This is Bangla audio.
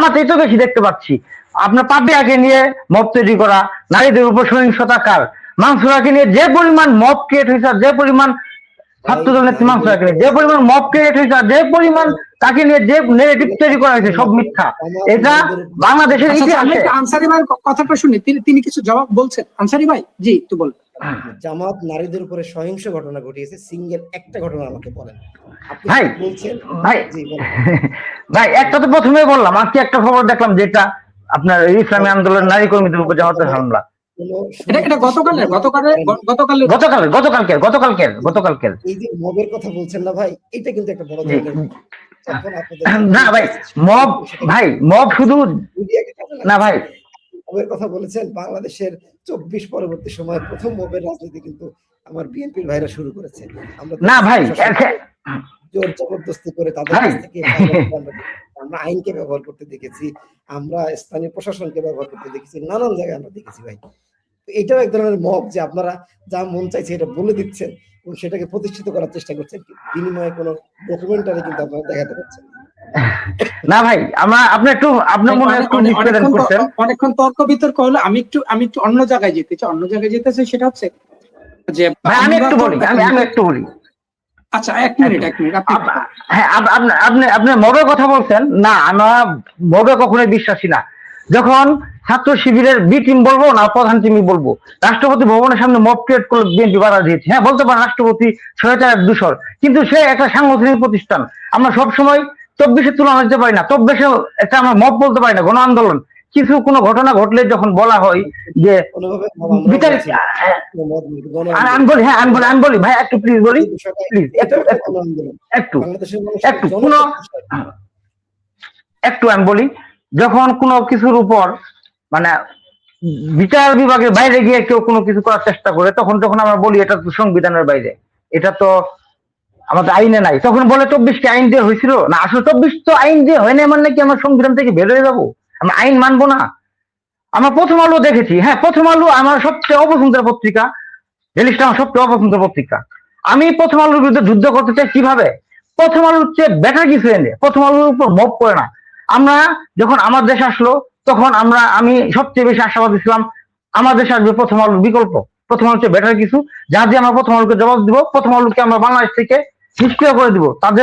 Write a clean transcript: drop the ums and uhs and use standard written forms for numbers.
জামাতেই তো বেশি দেখতে পাচ্ছি। আপনার পাপিয়াকে নিয়ে মব তৈরি করা, নারীদের উপর সহিংসতাকার, মানসুরাকে নিয়ে যে পরিমাণ মব ক্রিয়েট হয়েছে, যে পরিমাণ ছাত্রদল নেত্রী মানসুরাকে নিয়ে যে পরিমাণ মব ক্রিয়েট হয়েছে, যে পরিমাণ তাকে নিয়ে যে নেগেটিভ তৈরি করা হয়েছে, সব মিথ্যা। এটা বাংলাদেশের ইতিহাসে। আনসারী ভাই কথাটা শুনি, তিনি কিছু জবাব বলছেন। আনসারী ভাই, জি একটু বলুন। জামাত নারীদের উপরে সহিংস ঘটনা ঘটিয়েছে, সিঙ্গেল একটা ঘটনা আমাকে বলেন। ভাই ভাই ভাই একটা তো প্রথমেই বললাম, আজকে একটা খবর দেখলাম যেটা আপনার ইসলামী আন্দোলন নারী কর্মীদের উপর জামাতের হামলা। এটা গতকালকের এই যে মবের কথা বলছেন না ভাই, এটা কিন্তু একটা বড় ধরনের না ভাই, মব শুধু না ভাই, মবের কথা বলেছেন। বাংলাদেশের 24 পরবর্তী সময় প্রথম মবের রাজনীতি কিন্তু আমার বিএনপির ভাইরা শুরু করেছে। আমরা না ভাই জোর জবরদস্তি করে তাদের কাছ থেকে আমরা আইনকে ব্যবহার করতে দেখেছি, আমরা স্থানীয় প্রশাসনকে ব্যবহার করতে দেখেছি, নানান জায়গায় আমরা দেখেছি ভাই। এটাও এক ধরনের মব, যে আপনারা যা মন চাইছে এটা বলে দিচ্ছেন এবং সেটাকে প্রতিষ্ঠিত করার চেষ্টা করছেন, বিনিময়ে কোনো ডকুমেন্টারি কিন্তু আপনারা দেখাতে পারছেন না ভাই। আপনি একটু আপনার মনে অনেকক্ষণ তর্ক বিতর্ক হলো। আমি একটু অন্য জায়গায় যেতে চাই। সেটা হচ্ছে যে আমি একটু বলি। আচ্ছা, এক মিনিট। হ্যাঁ, আপনি মবের কথা বলছেন না, আমরা মবে কখনোই বিশ্বাসী না। যখন ছাত্র শিবিরের বি টিম বলবো না প্রধান টিমই বলবো, রাষ্ট্রপতি ভবনের সামনে মব ক্রিয়েট করলে বিএনপি বাধা দিয়েছে। হ্যাঁ, বলতে পারেন রাষ্ট্রপতি স্বৈরাচার দূষর, কিন্তু সে একটা সাংগঠনিক প্রতিষ্ঠান। আমরা সবসময় 24-এর তুলনা দিতে পারি না, 24-এ একটা আমরা মব বলতে পারি না, গণ আন্দোলন। কিছু কোনো ঘটনা ঘটলে যখন বলা হয় যে আমি বলি ভাই, একটু আমি বলি, যখন কোনো কিছুর উপর মানে বিচার বিভাগের বাইরে গিয়ে কেউ কোনো কিছু করার চেষ্টা করে, তখন আমরা বলি এটা তো সংবিধানের বাইরে, এটা তো আমাদের আইনে নাই। তখন বলে 24কে আইন দিয়ে হয়েছিল না, আসলে 24 তো আইন দিয়ে হয় না, মানে কি আমরা সংবিধান থেকে বের হয়ে যাবো? আমরা আইন মানবো না? আমরা প্রথম আলো দেখেছি। হ্যাঁ, প্রথম আলো আমার সবচেয়ে অপছন্দের পত্রিকা, ডেলিস্ট আমার সবচেয়ে অপছন্দের পত্রিকা। আমি প্রথম আলোর বিরুদ্ধে যুদ্ধ করতে চাই কিভাবে? প্রথম আলোর চেয়ে বেটার কিছু এনে প্রথম আলোর উপর মব করে না। আমরা যখন আমার দেশ আসলো, তখন আমি সবচেয়ে বেশি আশাবাদী ছিলাম আমার দেশে আসবে প্রথম আলোর বিকল্প, প্রথম আলোর চেয়ে বেটার কিছু, যা দিয়ে আমরা প্রথম আলোকে জবাব দিব, প্রথম আলোকে আমরা বাংলাদেশ থেকে নিষ্ক্রিয় করে দিব। তাদের